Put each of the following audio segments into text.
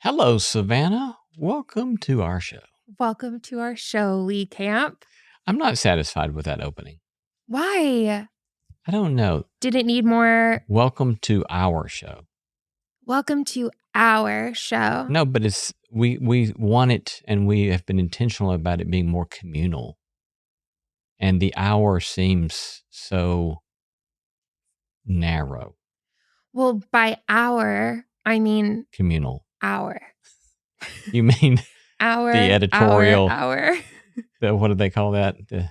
Hello, Savannah. Welcome to our show. Welcome to our show, Lee Camp. I'm not satisfied with that opening. Why? I don't know. Did it need more? Welcome to our show. Welcome to our show. No, but it's we want it, and we have been intentional about it being more communal. And the hour seems so narrow. Well, by our, I mean Communal. our. You mean Our. the editorial? Our. What do they call that? The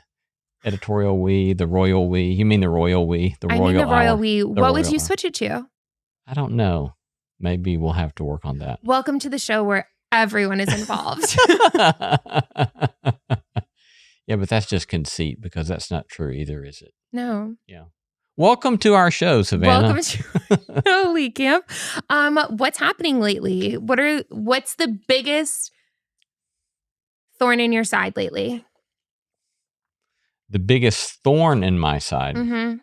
editorial we, the royal we. You mean the royal we? I mean the royal hour, we. the What would royal you hour. switch it to? I don't know. Maybe we'll have to work on that. Welcome to the show where everyone is involved. Yeah, but that's just conceit because that's not true either, is it? No. Yeah. Welcome to our show, Savannah. Welcome to Lee Camp. What's happening lately? What's the biggest thorn in your side lately? The biggest thorn in my side. Mm-hmm.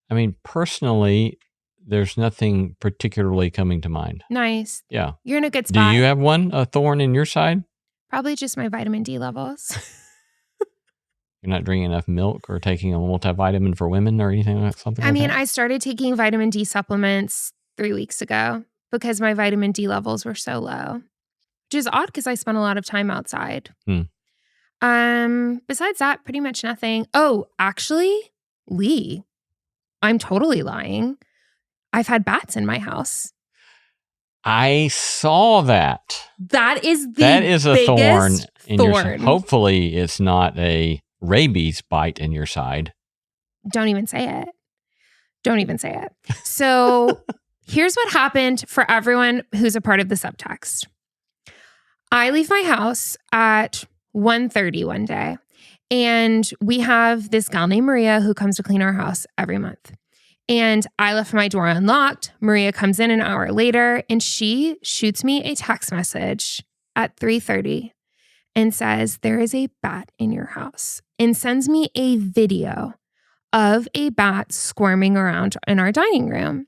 I mean, personally, there's nothing particularly coming to mind. Nice. Yeah. You're in a good Do spot. you have one, a thorn in your side? Probably just my vitamin D levels. You're not drinking enough milk or taking a multivitamin for women or anything like something I like mean, that? I started taking vitamin D supplements 3 weeks ago because my vitamin D levels were so low, which is odd because I spent a lot of time outside. Besides that, pretty much nothing. Oh, actually, Lee, I'm totally lying. I've had bats in my house. I saw that. That is a thorn in your side. thorn. Hopefully, it's not a rabies bite in your side. Don't even say it. Don't even say it. So here's what happened for everyone who's a part of the subtext. I leave my house at 1:30 one day, and we have this gal named Maria who comes to clean our house every month. And I left my door unlocked. Maria comes in an hour later, and she shoots me a text message at 3:30 and says, "There is a bat in your house," and sends me a video of a bat squirming around in our dining room.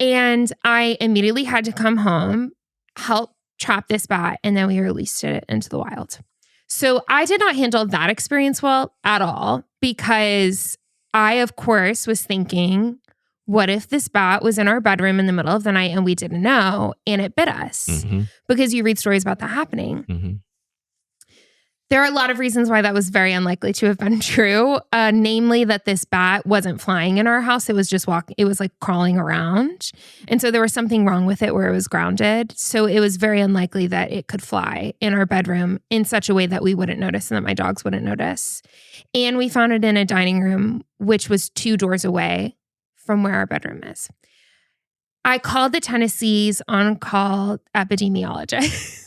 And I immediately had to come home, help trap this bat, and then we released it into the wild. So I did not handle that experience well at all because I, of course, was thinking, what if this bat was in our bedroom in the middle of the night and we didn't know and it bit us? Mm-hmm. Because you read stories about that happening. Mm-hmm. There are a lot of reasons why that was very unlikely to have been true. Namely that this bat wasn't flying in our house. It was just it was like crawling around. And so there was something wrong with it where it was grounded. So it was very unlikely that it could fly in our bedroom in such a way that we wouldn't notice and that my dogs wouldn't notice. And we found it in a dining room, which was 2 doors away from where our bedroom is. I called the Tennessee's on-call epidemiologist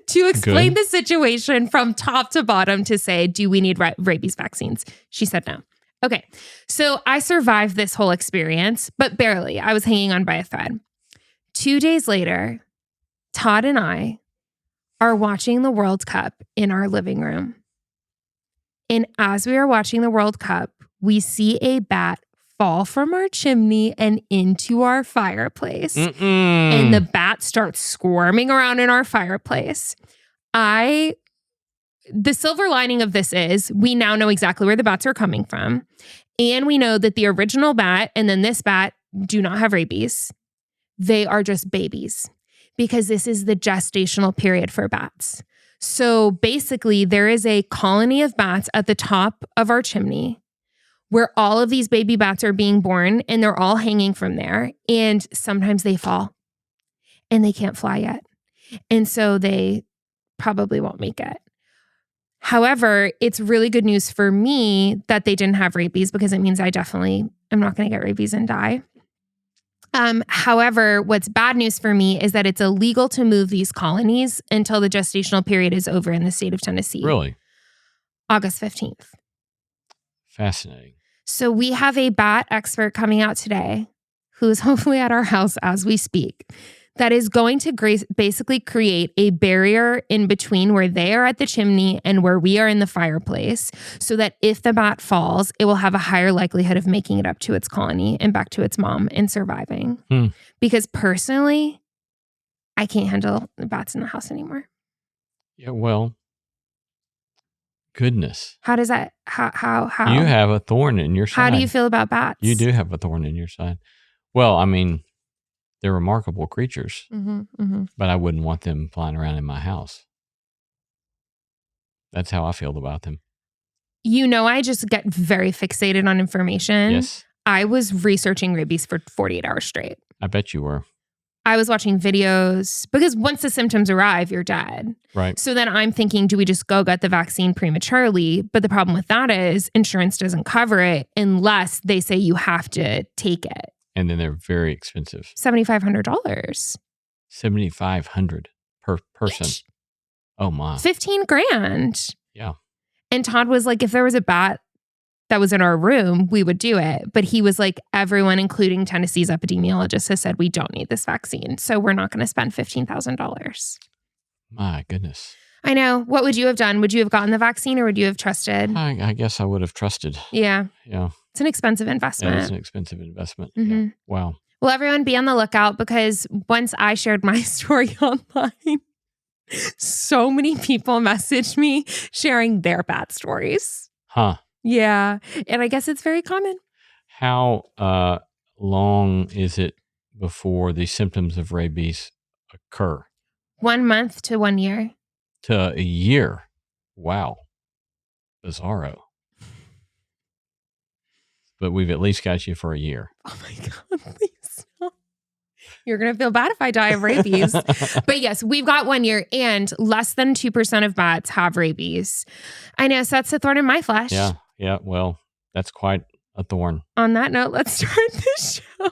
to explain the situation from top to bottom to say, do we need rabies vaccines? She said no. Okay, so I survived this whole experience, but barely. I was hanging on by a thread. 2 days later, Todd and I are watching the World Cup in our living room. And as we are watching the World Cup, we see a bat fall from our chimney and into our fireplace. And the bat starts squirming around in our fireplace. The silver lining of this is we now know exactly where the bats are coming from. And we know that the original bat and then this bat do not have rabies. They are just babies because this is the gestational period for bats. So basically, there is a colony of bats at the top of our chimney where all of these baby bats are being born and they're all hanging from there. And sometimes they fall and they can't fly yet. And so they probably won't make it. However, it's really good news for me that they didn't have rabies because it means I definitely am not going to get rabies and die. However, what's bad news for me is that it's illegal to move these colonies until the gestational period is over in the state of Tennessee. Really? August 15th. Fascinating. So we have a bat expert coming out today who is hopefully at our house as we speak that is going to basically create a barrier in between where they are at the chimney and where we are in the fireplace so that if the bat falls, it will have a higher likelihood of making it up to its colony and back to its mom and surviving. Because personally, I can't handle the bats in the house anymore. Yeah, well, goodness. How does that, how? You have a thorn in your side. How do you feel about bats? You do have a thorn in your side. Well, I mean, they're remarkable creatures, but I wouldn't want them flying around in my house. That's how I feel about them. I just get very fixated on information. Yes. I was researching rabies for 48 hours straight. I bet you were. I was watching videos because once the symptoms arrive, you're dead. Right. So then I'm thinking, do we just go get the vaccine prematurely? But the problem with that is insurance doesn't cover it unless they say you have to take it. And then they're very expensive. $7,500. $7,500 per person. Each. Oh my. $15,000. Yeah. And Todd was like, if there was a bat that was in our room, we would do it. But he was like, everyone, including Tennessee's epidemiologist, has said we don't need this vaccine. So we're not going to spend $15,000. My goodness. I know. What would you have done? Would you have gotten the vaccine or would you have trusted? I guess I would have trusted. Yeah. Yeah. It's an expensive investment. It is an expensive investment. Yeah. Wow. Well, everyone be on the lookout because once I shared my story online, so many people messaged me sharing their bad stories. Huh. Yeah. And I guess it's very common. How long is it before the symptoms of rabies occur? 1 month to 1 year. To a year. Wow. Bizarro. But we've at least got you for a year. Oh my God, please stop. You're going to feel bad if I die of rabies. But yes, we've got 1 year and less than 2% of bats have rabies. I know, so that's a thorn in my flesh. Yeah. Yeah. Well, that's quite a thorn. On that note, let's start this show.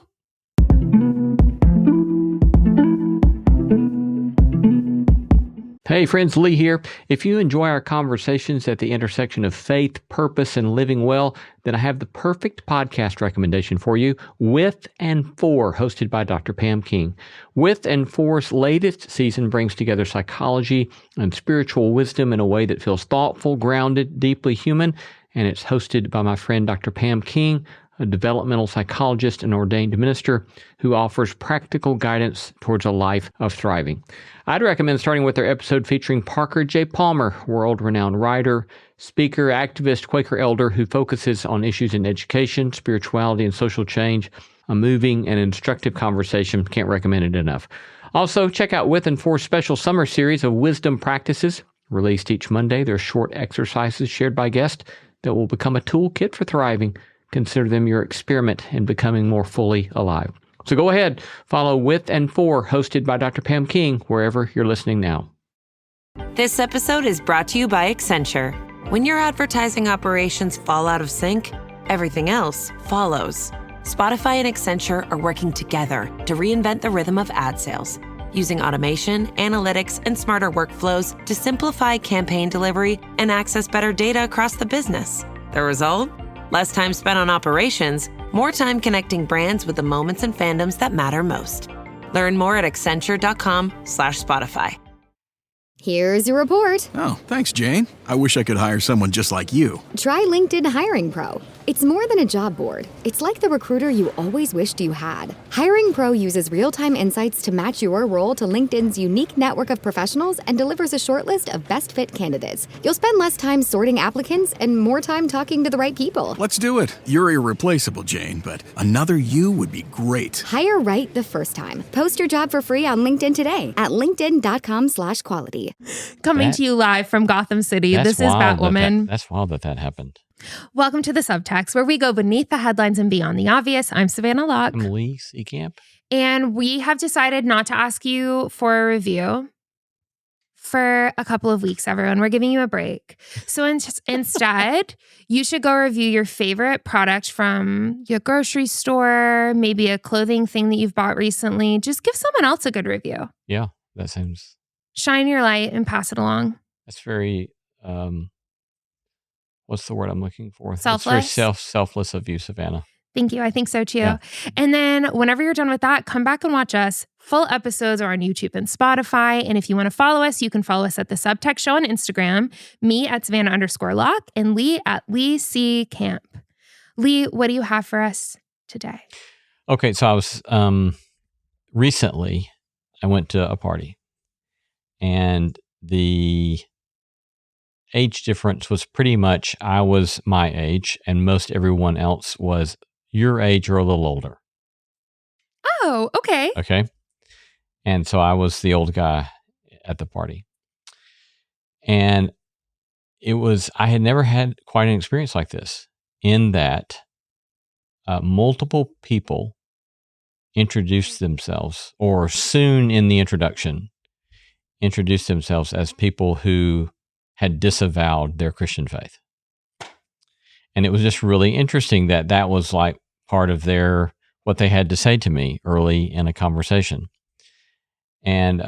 Hey friends, Lee here. If you enjoy our conversations at the intersection of faith, purpose, and living well, then I have the perfect podcast recommendation for you, With and For, hosted by Dr. Pam King. With and For's latest season brings together psychology and spiritual wisdom in a way that feels thoughtful, grounded, deeply human, and it's hosted by my friend Dr. Pam King, a developmental psychologist and ordained minister who offers practical guidance towards a life of thriving. I'd recommend starting with their episode featuring Parker J. Palmer, world-renowned writer, speaker, activist, Quaker elder who focuses on issues in education, spirituality, and social change. A moving and instructive conversation. Can't recommend it enough. Also, check out With and For's special summer series of wisdom practices. Released each Monday, they're short exercises shared by guests that will become a toolkit for thriving. Consider them your experiment in becoming more fully alive. So go ahead, follow With and For, hosted by Dr. Pam King, wherever you're listening now. This episode is brought to you by Accenture. When your advertising operations fall out of sync, everything else follows. Spotify and Accenture are working together to reinvent the rhythm of ad sales, using automation, analytics, and smarter workflows to simplify campaign delivery and access better data across the business. The result? Less time spent on operations, more time connecting brands with the moments and fandoms that matter most. Learn more at Accenture.com/Spotify. Here's your report. Oh, thanks, Jane. I wish I could hire someone just like you. Try LinkedIn Hiring Pro. It's more than a job board. It's like the recruiter you always wished you had. Hiring Pro uses real-time insights to match your role to LinkedIn's unique network of professionals and delivers a short list of best fit candidates. You'll spend less time sorting applicants and more time talking to the right people. Let's do it. You're irreplaceable, Jane, but another you would be great. Hire right the first time. Post your job for free on LinkedIn today at linkedin.com/quality. Coming to you live from Gotham City. This is Batwoman. That's wild that happened. Welcome to the Subtext, where we go beneath the headlines and beyond the obvious. I'm Savannah Locke. I'm Lee Seacamp. And we have decided not to ask you for a review for a couple of weeks, everyone. We're giving you a break. So instead, you should go review your favorite product from your grocery store, maybe a clothing thing that you've bought recently. Just give someone else a good review. Yeah, that seems... Shine your light and pass it along. That's very... what's the word I'm looking for? Selfless? It's very selfless of you, Savannah. Thank you. I think so too. Yeah. And then whenever you're done with that, come back and watch us. Full episodes are on YouTube and Spotify. And if you want to follow us, you can follow us at The Subtext Show on Instagram, me at Savannah_Locke, and Lee at Lee C. Camp. Lee, what do you have for us today? Okay, so I was recently, I went to a party, and the age difference was pretty much I was my age, and most everyone else was your age or a little older. Oh, okay. Okay. And so I was the old guy at the party. And I had never had quite an experience like this, in that multiple people introduced themselves, or soon in the introduction, introduced themselves as people who had disavowed their Christian faith. And it was just really interesting that was like part of what they had to say to me early in a conversation. And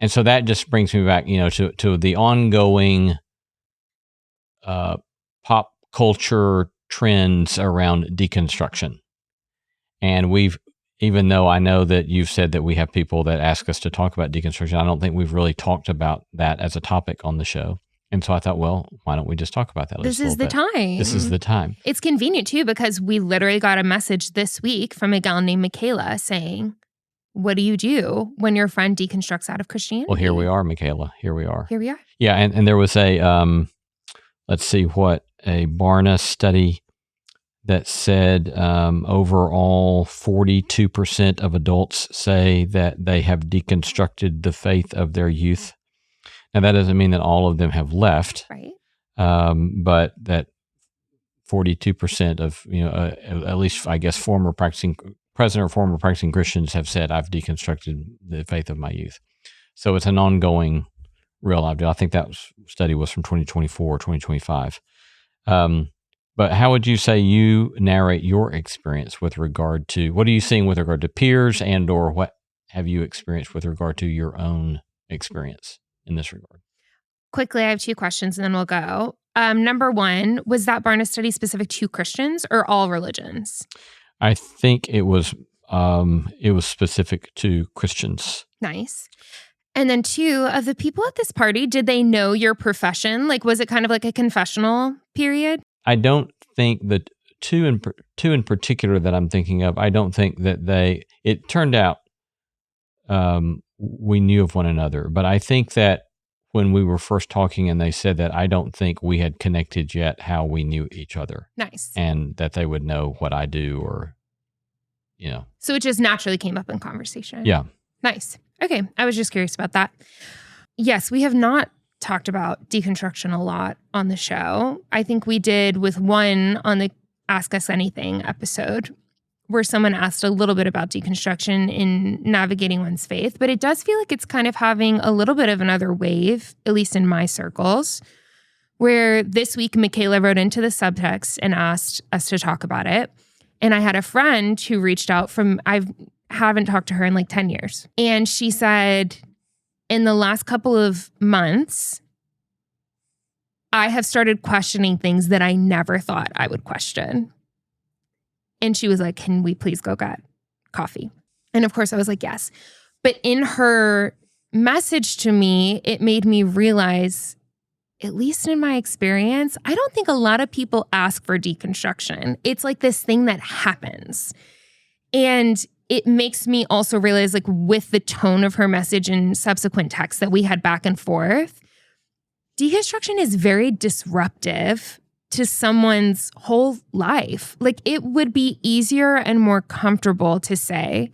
so that just brings me back, to the ongoing pop culture trends around deconstruction. And even though I know that you've said that we have people that ask us to talk about deconstruction, I don't think we've really talked about that as a topic on the show. And so I thought, well, why don't we just talk about that? This is the time. This is the time. It's convenient too, because we literally got a message this week from a gal named Michaela saying, what do you do when your friend deconstructs out of Christianity? Well, here we are, Michaela. Here we are. Here we are. Yeah, and there was a, let's see a Barna study that said overall 42% of adults say that they have deconstructed the faith of their youth. Now, that doesn't mean that all of them have left, right? But that 42% of, at least, I guess, present or former practicing Christians have said, I've deconstructed the faith of my youth. So it's an ongoing real life deal. I think that study was from 2024 or 2025. But how would you say you narrate your experience with regard to, what are you seeing with regard to peers, and or what have you experienced with regard to your own experience in this regard? Quickly, I have 2 questions and then we'll go. Number 1, was that Barna study specific to Christians or all religions? I think it was specific to Christians. Nice. And then 2, of the people at this party, did they know your profession? Like, was it kind of like a confessional period? I don't think that two in particular that I'm thinking of, I don't think that it turned out we knew of one another. But I think that when we were first talking and they said that, I don't think we had connected yet how we knew each other. Nice. And that they would know what I do, or, So it just naturally came up in conversation. Yeah. Nice. Okay. I was just curious about that. Yes, we have not talked about deconstruction a lot on the show. I think we did with one on the Ask Us Anything episode, where someone asked a little bit about deconstruction in navigating one's faith. But it does feel like it's kind of having a little bit of another wave, at least in my circles, where this week Michaela wrote into the Subtext and asked us to talk about it. And I had a friend who reached out I haven't talked to her in like 10 years. And she said, in the last couple of months, I have started questioning things that I never thought I would question. And she was like, can we please go get coffee? And of course I was like, yes. But in her message to me, it made me realize, at least in my experience, I don't think a lot of people ask for deconstruction. It's like this thing that happens. And it makes me also realize, like, with the tone of her message and subsequent texts that we had back and forth, deconstruction is very disruptive to someone's whole life. Like, it would be easier and more comfortable to say,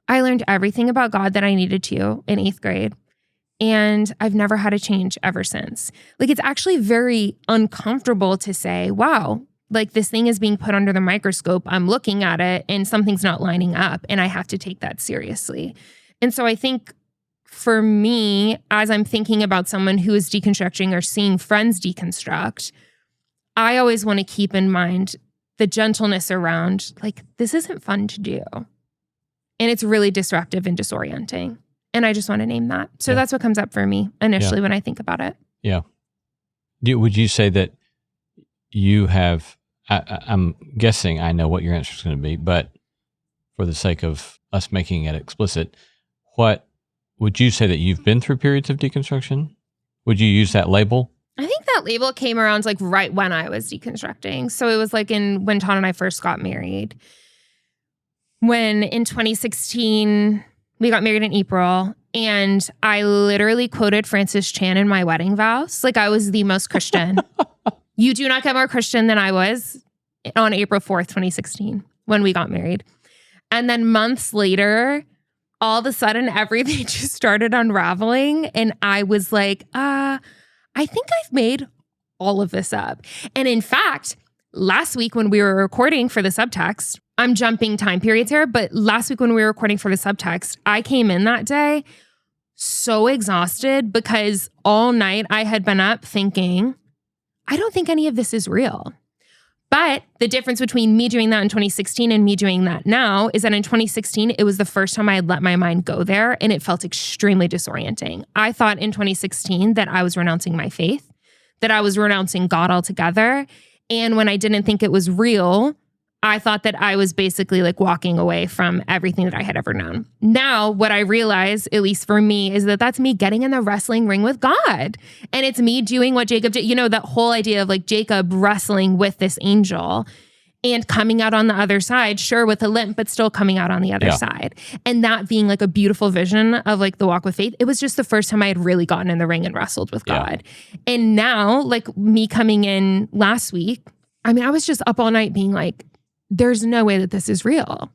I learned everything about God that I needed to in 8th grade, and I've never had a change ever since. Like, it's actually very uncomfortable to say, wow, like, this thing is being put under the microscope. I'm looking at it and something's not lining up, and I have to take that seriously. And so I think for me, as I'm thinking about someone who is deconstructing or seeing friends deconstruct, I always want to keep in mind the gentleness around, like, this isn't fun to do. And it's really disruptive and disorienting. And I just want to name that. So that's what comes up for me initially when I think about it. Yeah. Would you say that you have, I'm guessing I know what your answer is going to be, but for the sake of us making it explicit, what would you say that you've been through periods of deconstruction? Would you use that label? I think that label came around like right when I was deconstructing. So it was like when Todd and I first got married. When in 2016, We got married in April, and I literally quoted Francis Chan in my wedding vows. Like, I was the most Christian. You do not get more Christian than I was on April 4th, 2016, when we got married. And then months later, all of a sudden, everything just started unraveling. And I was like, I think I've made all of this up. And in fact, last week when we were recording for the Subtext, I'm jumping time periods here, but last week when we were recording for the Subtext, I came in that day so exhausted because all night I had been up thinking, I don't think any of this is real. But the difference between me doing that in 2016 and me doing that now is that in 2016, it was the first time I had let my mind go there, and it felt extremely disorienting. I thought in 2016 that I was renouncing my faith, that I was renouncing God altogether. And when I didn't think it was real, I thought that I was basically like walking away from everything that I had ever known. Now, what I realize, at least for me, is that that's me getting in the wrestling ring with God. And it's me doing what Jacob did. You know, that whole idea of like Jacob wrestling with this angel and coming out on the other side, sure, with a limp, but still coming out on the other side. And that being like a beautiful vision of like the walk with faith. It was just the first time I had really gotten in the ring and wrestled with God. And now, like me coming in last week, I mean, I was just up all night being like, there's no way that this is real.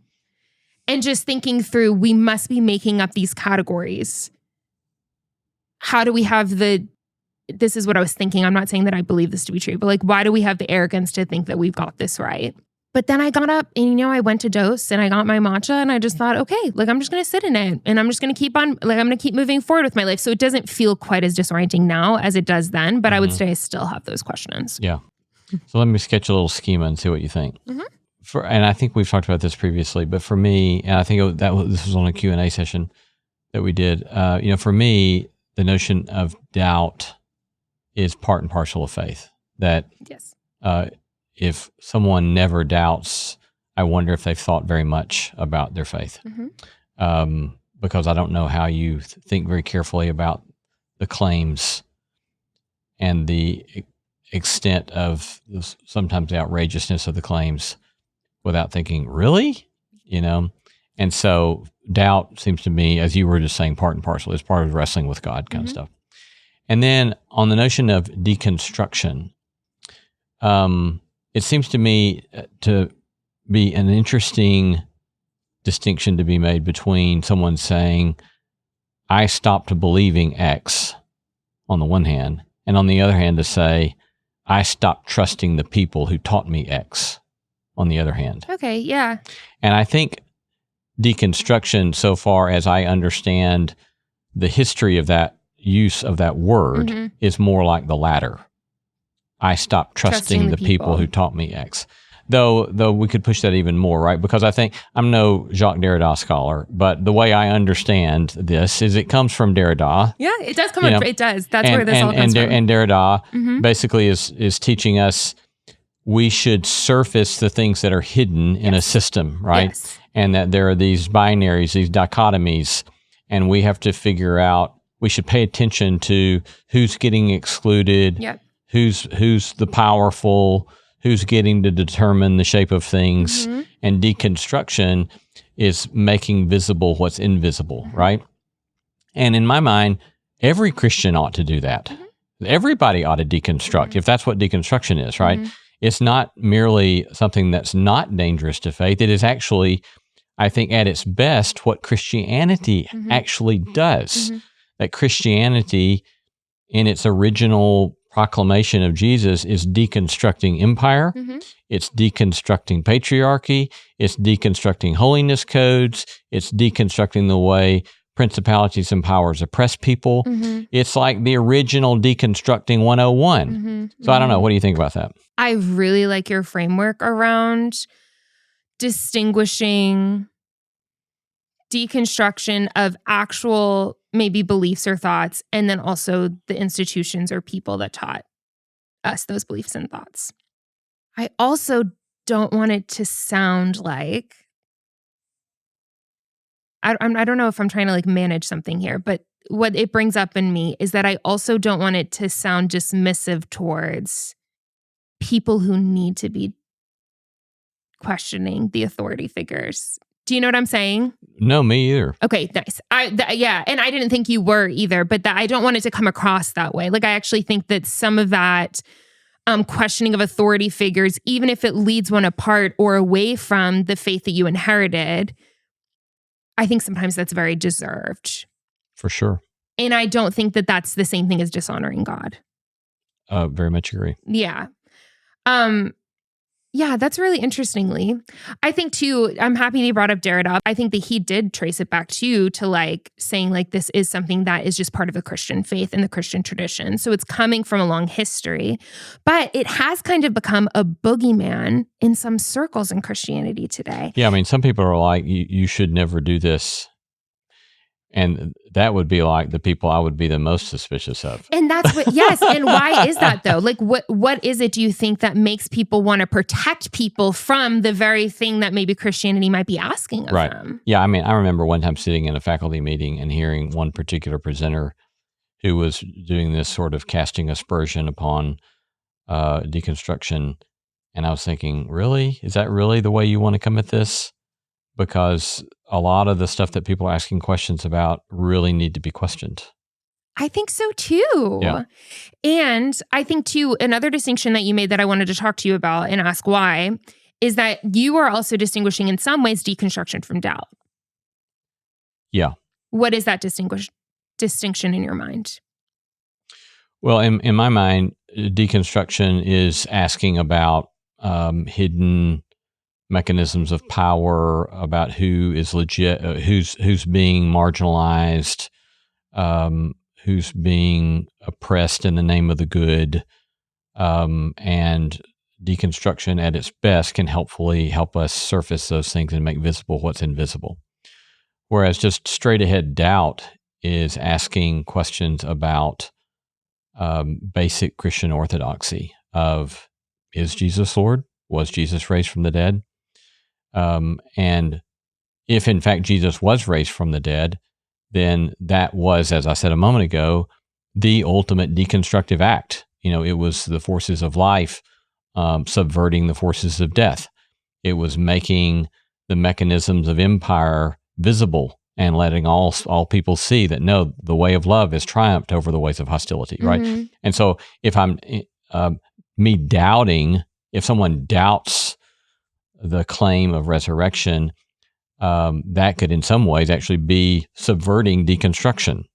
And just thinking through, we must be making up these categories. How do we have this is what I was thinking. I'm not saying that I believe this to be true, but like, why do we have the arrogance to think that we've got this right? But then I got up and, I went to dose and I got my matcha and I just thought, okay, like I'm just going to sit in it and I'm just going to keep on, like I'm going to keep moving forward with my life. So it doesn't feel quite as disorienting now as it does then, but I would say I still have those questions. Yeah. So let me sketch a little schema and see what you think. And I think we've talked about this previously, but for me, and I think this was on a Q&A session that we did, for me, the notion of doubt is part and parcel of faith. That if someone never doubts, I wonder if they've thought very much about their faith. Because I don't know how you think very carefully about the claims and the extent of sometimes the outrageousness of the claims without thinking, really? And so doubt seems to me, as you were just saying, part and parcel, is part of wrestling with God kind of stuff. And then on the notion of deconstruction, it seems to me to be an interesting distinction to be made between someone saying, I stopped believing X on the one hand, and on the other hand to say, I stopped trusting the people who taught me X on the other hand. Okay, yeah. And I think deconstruction, so far as I understand the history of that use of that word, is more like the latter. I stopped trusting the people who taught me X. Though we could push that even more, right? Because I think, I'm no Jacques Derrida scholar, but the way I understand this is it comes from Derrida. Yeah, it does come from, it does. That's where this all comes from. And Derrida basically is teaching us we should surface the things that are hidden in a system, right? Yes. And that there are these binaries, these dichotomies, and we have to figure out, we should pay attention to who's getting excluded, who's the powerful, who's getting to determine the shape of things. And deconstruction is making visible what's invisible, right? And in my mind, every Christian ought to do that. Everybody ought to deconstruct, if that's what deconstruction is, right? It's not merely something that's not dangerous to faith. It is actually, I think, at its best, what Christianity actually does. That Christianity, in its original proclamation of Jesus, is deconstructing empire. It's deconstructing patriarchy. It's deconstructing holiness codes. It's deconstructing the way principalities and powers oppress people. It's like the original deconstructing 101. So I don't know. What do you think about that? I really like your framework around distinguishing deconstruction of actual maybe beliefs or thoughts, and then also the institutions or people that taught us those beliefs and thoughts. I also don't want it to sound like, I don't know if I'm trying to like manage something here, but what it brings up in me is that I also don't want it to sound dismissive towards people who need to be questioning the authority figures Do you know what I'm saying? No, me either. Okay, nice. Yeah, and I didn't think you were either, but I don't want it to come across that way. Like, I actually think that some of that questioning of authority figures, even if it leads one apart or away from the faith that you inherited, I think sometimes that's very deserved. For sure. And I don't think that that's the same thing as dishonoring God. Very much agree. Yeah. Yeah, that's really interestingly. I think too, I'm happy they brought up Derrida. I think that he did trace it back to like saying like this is something that is just part of the Christian faith and the Christian tradition. So it's coming from a long history, but it has kind of become a boogeyman in some circles in Christianity today. Yeah, I mean, some people are like, you should never do this. And that would be like the people I would be the most suspicious of. And that's what, yes. And why is that though? Like what is it, do you think, that makes people want to protect people from the very thing that maybe Christianity might be asking of them? Yeah, I mean, I remember one time sitting in a faculty meeting and hearing one particular presenter who was doing this sort of casting aspersion upon deconstruction. And I was thinking, really? Is that really the way you want to come at this? Because a lot of the stuff that people are asking questions about really need to be questioned. I think so too. Yeah. And I think too, another distinction that you made that I wanted to talk to you about and ask why is that you are also distinguishing in some ways deconstruction from doubt. Yeah. What is that distinction in your mind? Well, in my mind, deconstruction is asking about hidden mechanisms of power, about who is legit, who's being marginalized, who's being oppressed in the name of the good, and deconstruction at its best can help us surface those things and make visible what's invisible. Whereas just straight ahead doubt is asking questions about basic Christian orthodoxy of, is Jesus Lord? Was Jesus raised from the dead? And if in fact Jesus was raised from the dead, then that was, as I said a moment ago, the ultimate deconstructive act. You know, it was the forces of life subverting the forces of death. It was making the mechanisms of empire visible and letting all people see that, no, the way of love has triumphed over the ways of hostility, right? Mm-hmm. And so if I'm if someone doubts the claim of resurrection, that could in some ways actually be subverting deconstruction.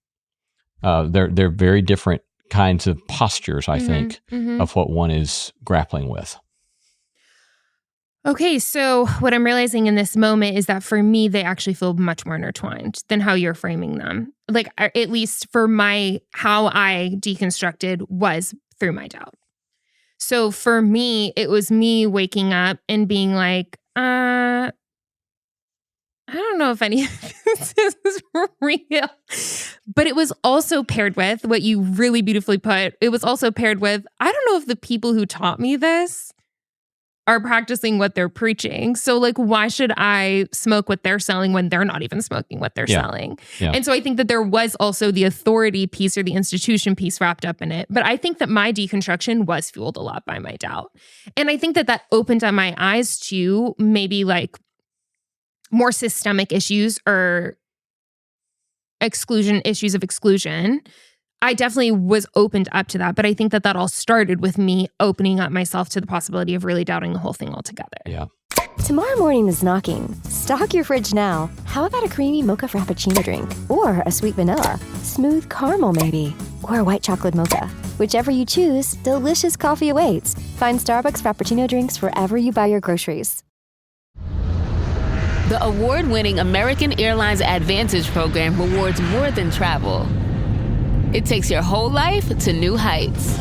They're very different kinds of postures, I think, of what one is grappling with. Okay, so what I'm realizing in this moment is that for me, they actually feel much more intertwined than how you're framing them. Like, at least for how I deconstructed was through my doubt. So for me, it was me waking up and being like, I don't know if any of this is real. But it was also paired with what you really beautifully put. It was also paired with, I don't know if the people who taught me this are practicing what they're preaching. So like, why should I smoke what they're selling when they're not even smoking what they're selling? Yeah. And so I think that there was also the authority piece or the institution piece wrapped up in it. But I think that my deconstruction was fueled a lot by my doubt. And I think that opened up my eyes to maybe like more systemic issues or issues of exclusion. I definitely was opened up to that, but I think that all started with me opening up myself to the possibility of really doubting the whole thing altogether. Yeah. Tomorrow morning is knocking. Stock your fridge now. How about a creamy mocha frappuccino drink? Or a sweet vanilla? Smooth caramel maybe? Or a white chocolate mocha? Whichever you choose, delicious coffee awaits. Find Starbucks Frappuccino drinks wherever you buy your groceries. The award-winning American Airlines AAdvantage program rewards more than travel. It takes your whole life to new heights.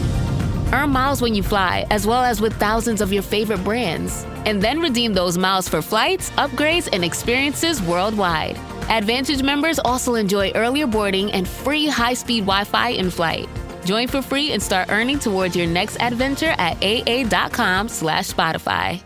Earn miles when you fly, as well as with thousands of your favorite brands. And then redeem those miles for flights, upgrades, and experiences worldwide. AAdvantage members also enjoy earlier boarding and free high-speed Wi-Fi in flight. Join for free and start earning towards your next adventure at aa.com/Spotify.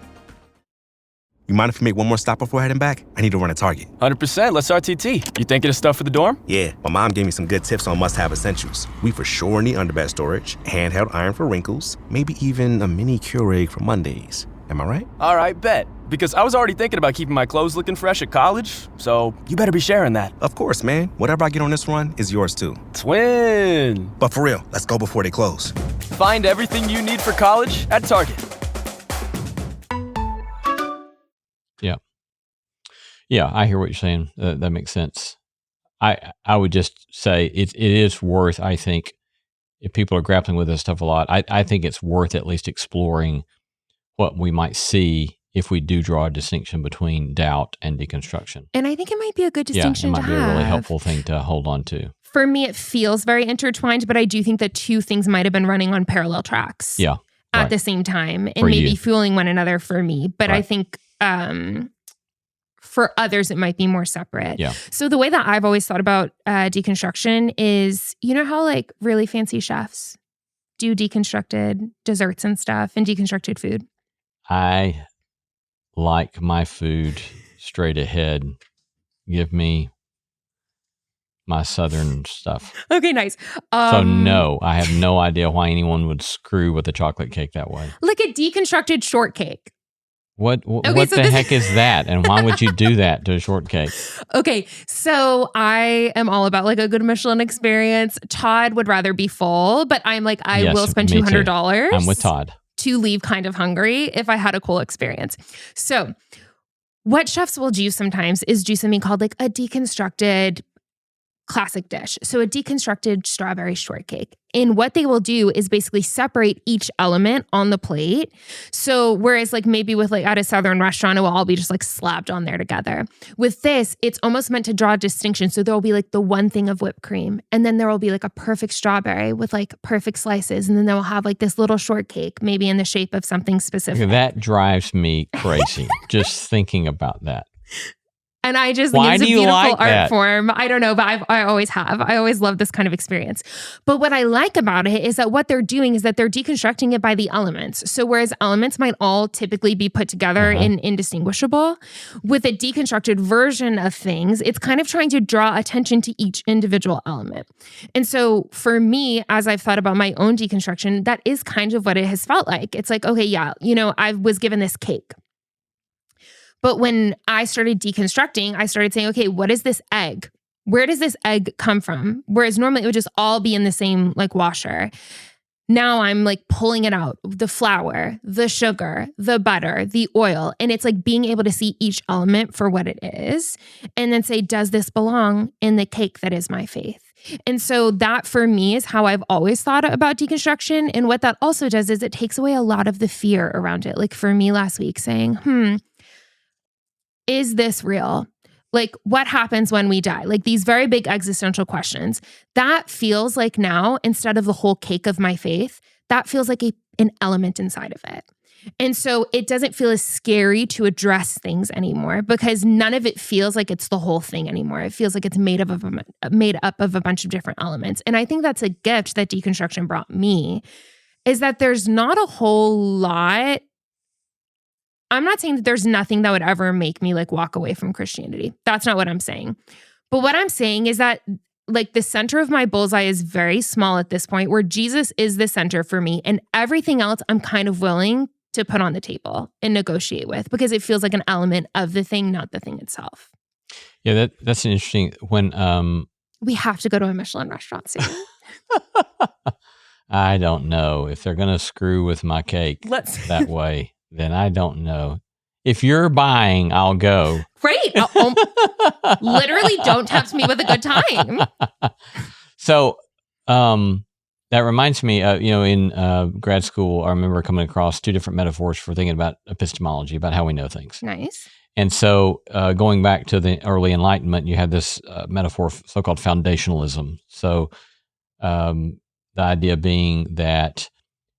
You mind if we make one more stop before heading back? I need to run a Target. 100%. Let's RTT. You thinking of stuff for the dorm? Yeah, my mom gave me some good tips on must-have essentials. We for sure need underbed storage, handheld iron for wrinkles, maybe even a mini Keurig for Mondays. Am I right? All right, bet. because I was already thinking about keeping my clothes looking fresh at college, so you better be sharing that. Of course, man. Whatever I get on this run is yours too. Twin. But for real, let's go before they close. Find everything you need for college at Target. Yeah, I hear what you're saying. That makes sense. I would just say it is worth, I think, if people are grappling with this stuff a lot, I think it's worth at least exploring what we might see if we do draw a distinction between doubt and deconstruction. And I think it might be a good distinction to have. It might be a really helpful thing to hold on to. For me, it feels very intertwined, but I do think that two things might have been running on parallel tracks at the same time and maybe fueling one another for me. But I think for others, it might be more separate. Yeah. So the way that I've always thought about deconstruction is, you know how like really fancy chefs do deconstructed desserts and stuff and deconstructed food? I like my food straight ahead. Give me my Southern stuff. Okay, nice. So no, I have no idea why anyone would screw with a chocolate cake that way. Like a deconstructed shortcake. What the heck is that? And why would you do that to a shortcake? Okay, so I am all about like a good Michelin experience. Todd would rather be full, but I'm like, I will spend $200. I'm with Todd. To leave kind of hungry if I had a cool experience. So what chefs will do sometimes is do something called like a deconstructed classic dish. So a deconstructed strawberry shortcake. And what they will do is basically separate each element on the plate. So whereas like maybe with like at a Southern restaurant, it will all be just like slapped on there together. With this, it's almost meant to draw a distinction. So there will be like the one thing of whipped cream. And then there will be like a perfect strawberry with like perfect slices. And then they will have like this little shortcake, maybe in the shape of something specific. That drives me crazy, just thinking about that. And I just think it's a beautiful art form. I don't know, but I always have. I always love this kind of experience. But what I like about it is that what they're doing is that they're deconstructing it by the elements. So whereas elements might all typically be put together and indistinguishable, with a deconstructed version of things, it's kind of trying to draw attention to each individual element. And so for me, as I've thought about my own deconstruction, that is kind of what it has felt like. It's like, okay, yeah, you know, I was given this cake. But when I started deconstructing, I started saying, okay, what is this egg? Where does this egg come from? Whereas normally it would just all be in the same like washer. Now I'm like pulling it out, the flour, the sugar, the butter, the oil. And it's like being able to see each element for what it is and then say, does this belong in the cake that is my faith? And so that for me is how I've always thought about deconstruction. And what that also does is it takes away a lot of the fear around it. Like for me last week saying, is this real? Like, what happens when we die? Like these very big existential questions. That feels like now, instead of the whole cake of my faith, that feels like an element inside of it. And so it doesn't feel as scary to address things anymore because none of it feels like it's the whole thing anymore. It feels like it's made up of a bunch of different elements. And I think that's a gift that deconstruction brought me, is that there's not a whole lot. I'm not saying that there's nothing that would ever make me like walk away from Christianity. That's not what I'm saying. But what I'm saying is that like the center of my bullseye is very small at this point, where Jesus is the center for me, and everything else I'm kind of willing to put on the table and negotiate with because it feels like an element of the thing, not the thing itself. Yeah, that's an interesting when we have to go to a Michelin restaurant soon. I don't know if they're gonna screw with my cake that way. Then I don't know. If you're buying, I'll go. Great. Literally, don't tempt me with a good time. So that reminds me, in grad school, I remember coming across two different metaphors for thinking about epistemology, about how we know things. Nice. And so going back to the early Enlightenment, you had this metaphor, so-called foundationalism. So the idea being that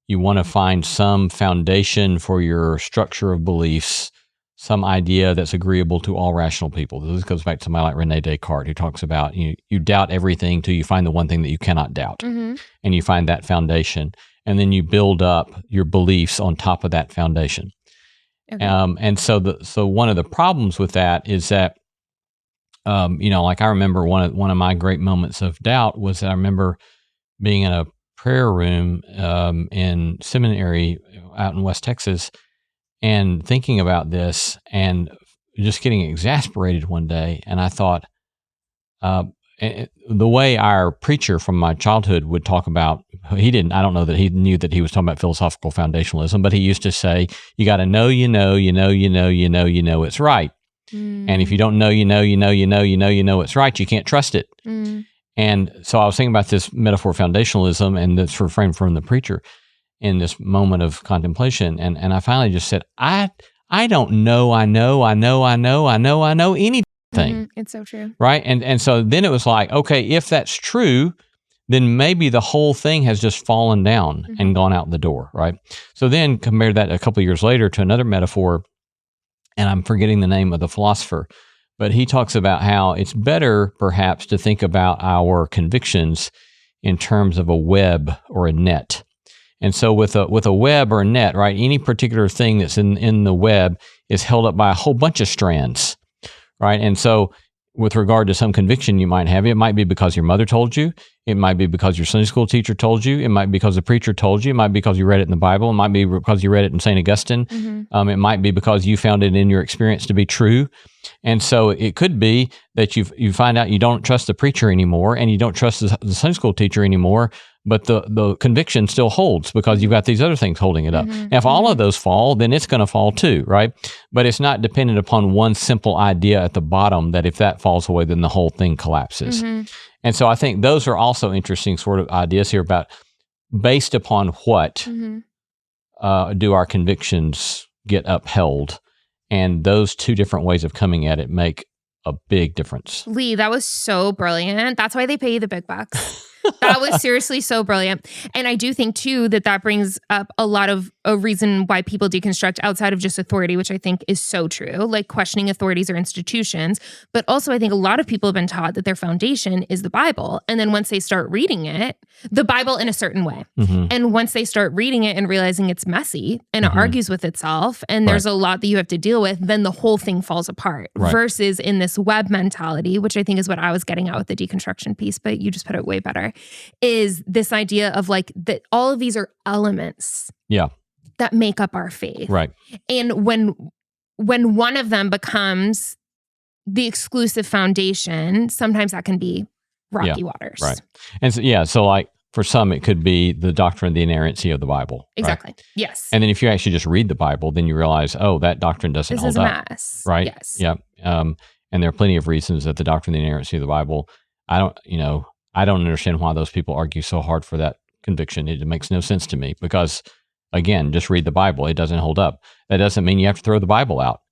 you want to find some foundation for your structure of beliefs, some idea that's agreeable to all rational people. This goes back to somebody like Rene Descartes, who talks about you doubt everything till you find the one thing that you cannot doubt. And you find that foundation. And then you build up your beliefs on top of that foundation. Okay. And so one of the problems with that is that, like I remember one of my great moments of doubt was that I remember being in a prayer room in seminary out in West Texas, and thinking about this and just getting exasperated one day. And I thought, the way our preacher from my childhood would talk about, I don't know that he knew that he was talking about philosophical foundationalism, but he used to say, you got to know, it's right. And if you don't know, it's right, you can't trust it. And so I was thinking about this metaphor foundationalism and this refrain from the preacher in this moment of contemplation. And I finally just said, I don't know anything. It's so true. Right. And so then it was like, okay, if that's true, then maybe the whole thing has just fallen down and gone out the door. Right. So then compare that a couple of years later to another metaphor, and I'm forgetting the name of the philosopher, but he talks about how it's better perhaps to think about our convictions in terms of a web or a net. And so with a web or a net, right, any particular thing that's in the web is held up by a whole bunch of strands. Right. And so with regard to some conviction you might have, it might be because your mother told you. It might be because your Sunday school teacher told you. It might be because the preacher told you. It might be because you read it in the Bible. It might be because you read it in St. Augustine. It might be because you found it in your experience to be true. And so it could be that you find out you don't trust the preacher anymore and you don't trust the Sunday school teacher anymore, but the conviction still holds because you've got these other things holding it up. Now, if all of those fall, then it's going to fall too, right? But it's not dependent upon one simple idea at the bottom that if that falls away, then the whole thing collapses. And so I think those are also interesting sort of ideas here about based upon what do our convictions get upheld? And those two different ways of coming at it make a big difference. Lee, that was so brilliant. That's why they pay you the big bucks. That was seriously so brilliant. And I do think, too, that brings up a lot of a reason why people deconstruct outside of just authority, which I think is so true, like questioning authorities or institutions. But also, I think a lot of people have been taught that their foundation is the Bible. And then once they start reading it, the Bible in a certain way. And once they start reading it and realizing it's messy and it argues with itself and there's a lot that you have to deal with, then the whole thing falls apart. Versus in this web mentality, which I think is what I was getting at with the deconstruction piece, but you just put it way better, is this idea of like that all of these are elements that make up our faith. Right. And when one of them becomes the exclusive foundation, sometimes that can be rocky waters. Right. And so like for some, it could be the doctrine of the inerrancy of the Bible. Exactly. Right? Yes. And then if you actually just read the Bible, then you realize, oh, that doctrine doesn't hold up. This is a mess. Right. Yes. Yeah. And there are plenty of reasons that the doctrine of the inerrancy of the Bible, I don't understand why those people argue so hard for that conviction. It makes no sense to me because, again, just read the Bible. It doesn't hold up. That doesn't mean you have to throw the Bible out.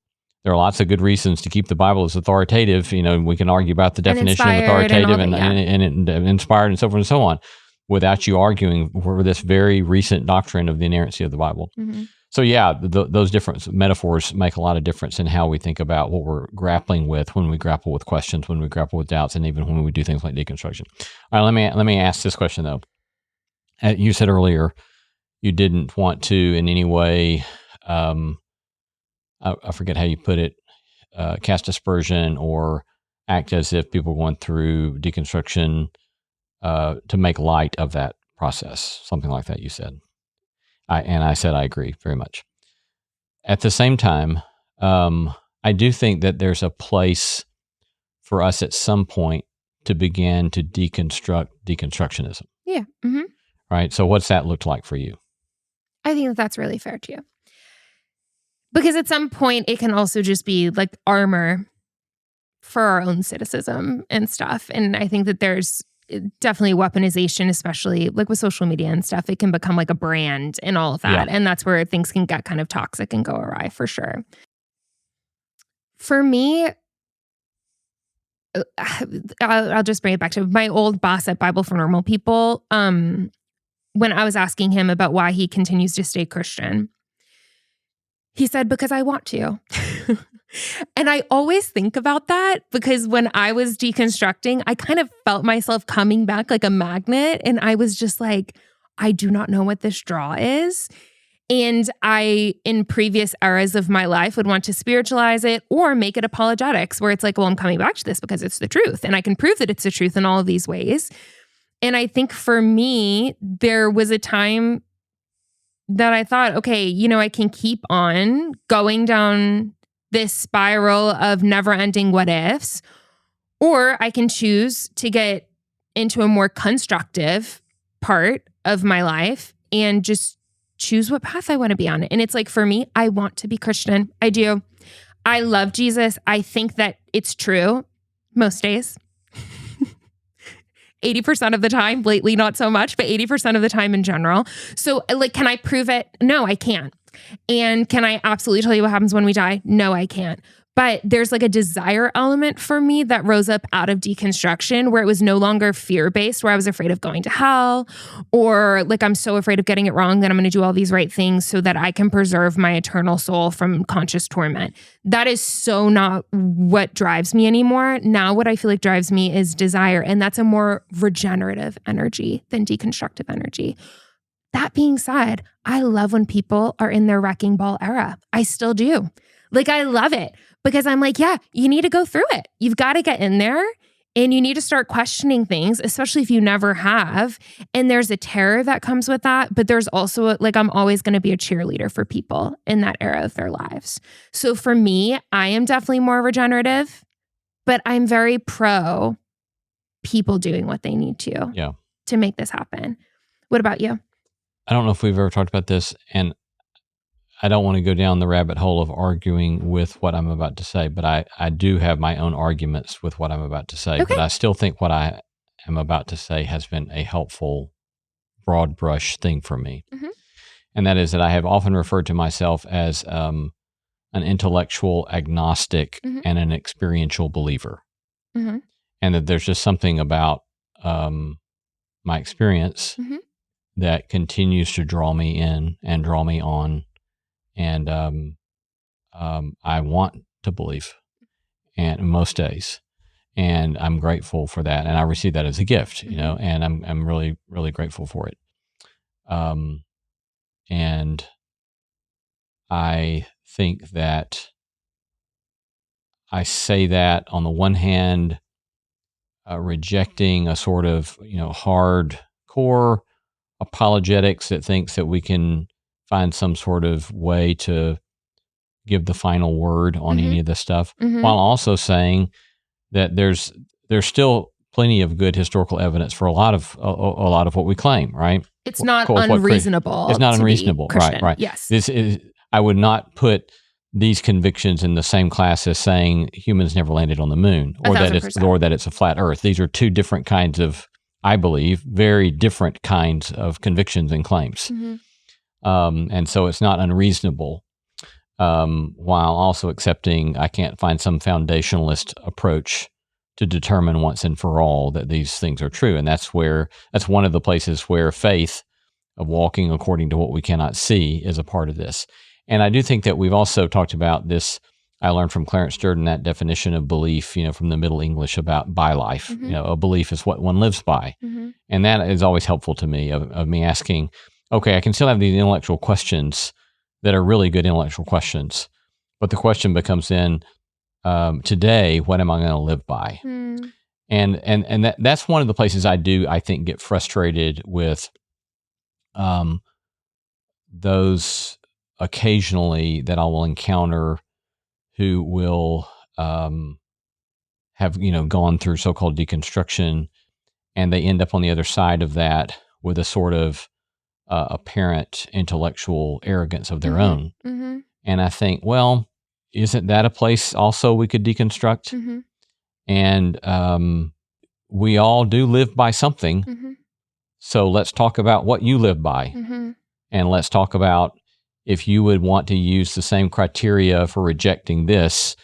There are lots of good reasons to keep the Bible as authoritative. We can argue about the definition of authoritative and inspired and so forth and so on without you arguing for this very recent doctrine of the inerrancy of the Bible. So those different metaphors make a lot of difference in how we think about what we're grappling with when we grapple with questions, when we grapple with doubts, and even when we do things like deconstruction. All right, let me ask this question though. You said earlier you didn't want to in any way, I forget how you put it, cast aspersion or act as if people going through deconstruction to make light of that process, something like that. You said. I said I agree very much. At the same time, I do think that there's a place for us at some point to begin to deconstruct deconstructionism. Yeah. Right. So what's that looked like for you? I think that's really fair too. Because at some point it can also just be like armor for our own cynicism and stuff. And I think that there's definitely weaponization, especially like with social media and stuff. It can become like a brand and all of that. And that's where things can get kind of toxic and go awry for sure. For me, I'll just bring it back to my old boss at Bible for Normal People. When I was asking him about why he continues to stay Christian, he said, because I want to. And I always think about that because when I was deconstructing, I kind of felt myself coming back like a magnet. And I was just like, I do not know what this draw is. And I, in previous eras of my life, would want to spiritualize it or make it apologetics, where it's like, well, I'm coming back to this because it's the truth. And I can prove that it's the truth in all of these ways. And I think for me, there was a time that I thought, okay, I can keep on going down this spiral of never ending what ifs, or I can choose to get into a more constructive part of my life and just choose what path I want to be on. And it's like, for me, I want to be Christian. I do. I love Jesus. I think that it's true most days. 80% of the time, lately not so much, but 80% of the time in general. So like, can I prove it? No, I can't. And can I absolutely tell you what happens when we die? No, I can't. But there's like a desire element for me that rose up out of deconstruction, where it was no longer fear-based, where I was afraid of going to hell, or like I'm so afraid of getting it wrong that I'm going to do all these right things so that I can preserve my eternal soul from conscious torment. That is so not what drives me anymore. Now what I feel like drives me is desire, and that's a more regenerative energy than deconstructive energy. That being said, I love when people are in their wrecking ball era. I still do. Like, I love it. Because I'm like, yeah, you need to go through it. You've got to get in there and you need to start questioning things, especially if you never have. And there's a terror that comes with that. But there's also like, I'm always going to be a cheerleader for people in that era of their lives. So for me, I am definitely more regenerative, but I'm very pro people doing what they need to make this happen. What about you? I don't know if we've ever talked about this, and I don't want to go down the rabbit hole of arguing with what I'm about to say, but I do have my own arguments with what I'm about to say. Okay. But I still think what I am about to say has been a helpful, broad brush thing for me. Mm-hmm. And that is that I have often referred to myself as an intellectual agnostic Mm-hmm. and an experiential believer. Mm-hmm. And that there's just something about my experience Mm-hmm. that continues to draw me in and draw me on. And I want to believe, and most days, and I'm grateful for that, and I receive that as a gift, and I'm really, really grateful for it. And I think that I say that on the one hand, rejecting a sort of hardcore apologetics that thinks that we can find some sort of way to give the final word on Mm-hmm. any of this stuff, Mm-hmm. while also saying that there's still plenty of good historical evidence for a lot of what we claim, right? It's not What unreasonable. It's not to be unreasonable, Christian. right? Yes. This is. I would not put these convictions in the same class as saying humans never landed on the moon, or that it's a flat Earth. These are two different kinds of, I believe, very different kinds of convictions and claims. Mm-hmm. And so it's not unreasonable, while also accepting I can't find some foundationalist approach to determine once and for all that these things are true. And that's one of the places where faith of walking according to what we cannot see is a part of this. And I do think that we've also talked about this. I learned from Clarence Sturgeon that definition of belief, from the Middle English about by life. Mm-hmm. A belief is what one lives by. Mm-hmm. And that is always helpful to me of me asking, okay, I can still have these intellectual questions that are really good intellectual questions, but the question becomes today, what am I going to live by? Mm. And that's one of the places I think get frustrated with those occasionally that I will encounter who will have gone through so-called deconstruction, and they end up on the other side of that with a sort of apparent intellectual arrogance of their Mm-hmm. own. Mm-hmm. And I think, well, isn't that a place also we could deconstruct? Mm-hmm. And we all do live by something. Mm-hmm. So let's talk about what you live by. Mm-hmm. And let's talk about if you would want to use the same criteria for rejecting this,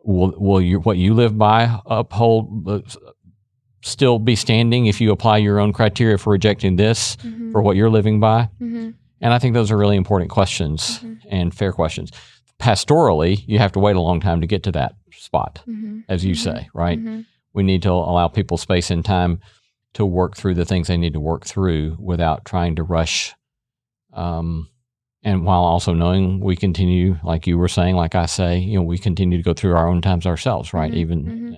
will what you live by still be standing if you apply your own criteria for rejecting this Mm-hmm. for what you're living by? Mm-hmm. And I think those are really important questions and fair questions. Pastorally, you have to wait a long time to get to that spot, Mm-hmm. as you Mm-hmm. say, right? Mm-hmm. We need to allow people space and time to work through the things they need to work through without trying to rush. And while also knowing we continue, like you were saying, like I say, we continue to go through our own times ourselves, right? Mm-hmm. Even Mm-hmm.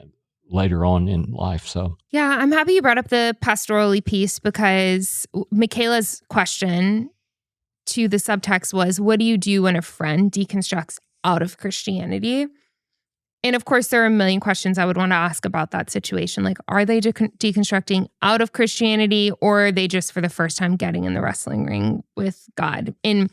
later on in life. So Yeah, I'm happy you brought up the pastorally piece, because Michaela's question to the subtext was, what do you do when a friend deconstructs out of Christianity? And of course, there are a million questions I would want to ask about that situation. Like, are they deconstructing out of Christianity, or are they just for the first time getting in the wrestling ring with God? And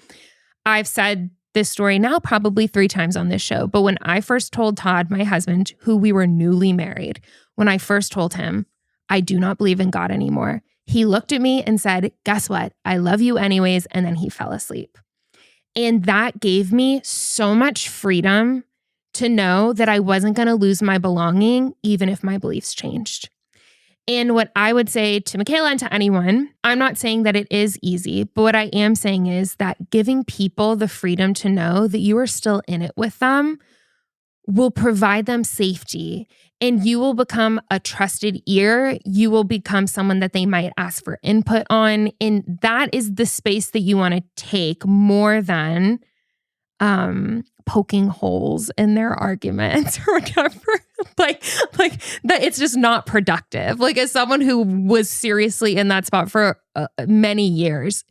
I've said this story now probably 3 times on this show, but when I first told Todd, my husband, who we were newly married, when I first told him, I do not believe in God anymore, he looked at me and said, guess what? I love you anyways. And then he fell asleep. And that gave me so much freedom to know that I wasn't going to lose my belonging, even if my beliefs changed. And what I would say to Michaela and to anyone, I'm not saying that it is easy, but what I am saying is that giving people the freedom to know that you are still in it with them will provide them safety, and you will become a trusted ear. You will become someone that they might ask for input on. And that is the space that you want to take more than poking holes in their arguments or whatever. like that, it's just not productive. Like, as someone who was seriously in that spot for many years,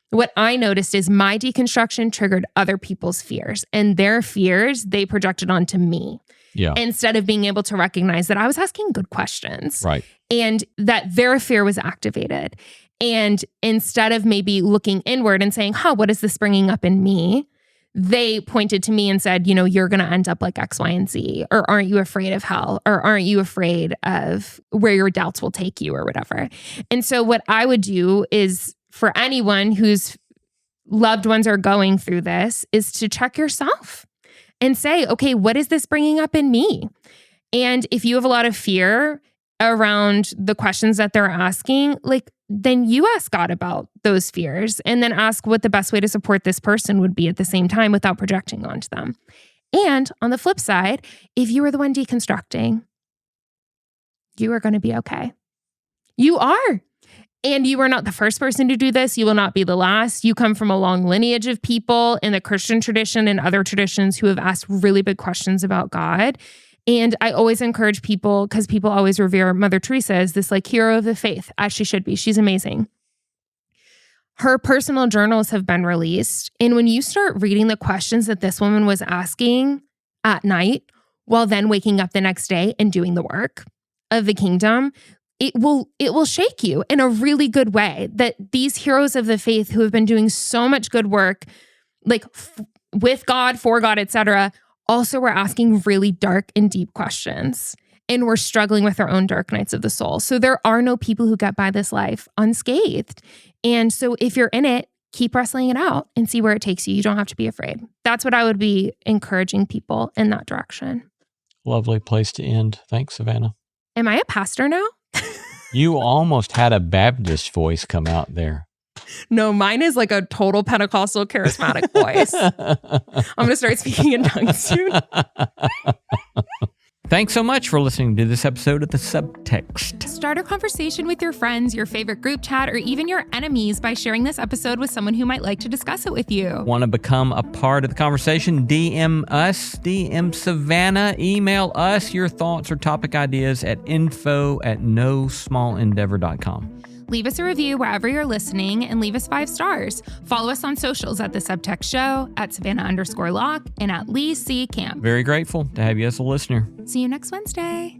what I noticed is my deconstruction triggered other people's fears, and their fears they projected onto me. Yeah. Instead of being able to recognize that I was asking good questions. Right. And that their fear was activated. And instead of maybe looking inward and saying, what is this bringing up in me? They pointed to me and said, you're going to end up like X, Y, and Z, or aren't you afraid of hell? Or aren't you afraid of where your doubts will take you or whatever? And so what I would do is, for anyone whose loved ones are going through this, is to check yourself and say, okay, what is this bringing up in me? And if you have a lot of fear around the questions that they're asking, then you ask God about those fears, and then ask what the best way to support this person would be at the same time without projecting onto them. And on the flip side, if you are the one deconstructing, you are going to be okay. You are. And you are not the first person to do this. You will not be the last. You come from a long lineage of people in the Christian tradition and other traditions who have asked really big questions about God. And I always encourage people, because people always revere Mother Teresa as this hero of the faith, as she should be. She's amazing. Her personal journals have been released. And when you start reading the questions that this woman was asking at night, while then waking up the next day and doing the work of the kingdom, it will shake you in a really good way, that these heroes of the faith who have been doing so much good work, with God, for God, etc., also we're asking really dark and deep questions, and we're struggling with our own dark nights of the soul. So there are no people who get by this life unscathed. And so if you're in it, keep wrestling it out and see where it takes you. You don't have to be afraid. That's what I would be encouraging people in that direction. Lovely place to end. Thanks, Savannah. Am I a pastor now? You almost had a Baptist voice come out there. No, mine is like a total Pentecostal charismatic voice. I'm going to start speaking in tongues soon. Thanks so much for listening to this episode of The Subtext. Start a conversation with your friends, your favorite group chat, or even your enemies by sharing this episode with someone who might like to discuss it with you. Want to become a part of the conversation? DM us, DM Savannah, email us your thoughts or topic ideas at info@nosmallendeavor.com. Leave us a review wherever you're listening and leave us 5 stars. Follow us on socials at The Subtext Show, at Savannah_Locke, and at Lee C. Camp. Very grateful to have you as a listener. See you next Wednesday.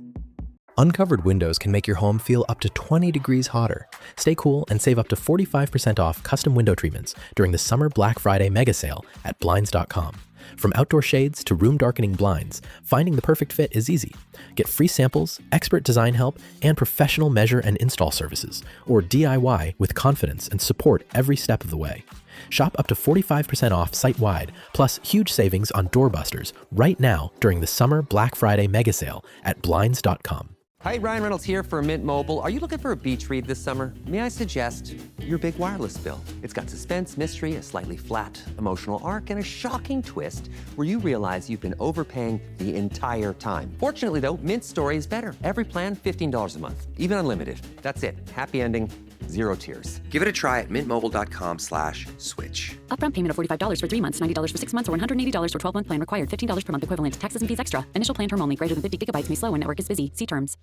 Uncovered windows can make your home feel up to 20 degrees hotter. Stay cool and save up to 45% off custom window treatments during the Summer Black Friday mega sale at Blinds.com. From outdoor shades to room darkening blinds, finding the perfect fit is easy. Get free samples, expert design help, and professional measure and install services, or DIY with confidence and support every step of the way. Shop up to 45% off site-wide, plus huge savings on doorbusters right now during the Summer Black Friday mega sale at Blinds.com. Hi, Ryan Reynolds here for Mint Mobile. Are you looking for a beach read this summer? May I suggest your big wireless bill? It's got suspense, mystery, a slightly flat, emotional arc, and a shocking twist where you realize you've been overpaying the entire time. Fortunately, though, Mint's story is better. Every plan, $15 a month, even unlimited. That's it. Happy ending, 0 tears. Give it a try at mintmobile.com/switch. Upfront payment of $45 for 3 months, $90 for 6 months, or $180 for 12-month plan required. $15 per month equivalent. Taxes and fees extra. Initial plan term only. Greater than 50 gigabytes may slow when network is busy. See terms.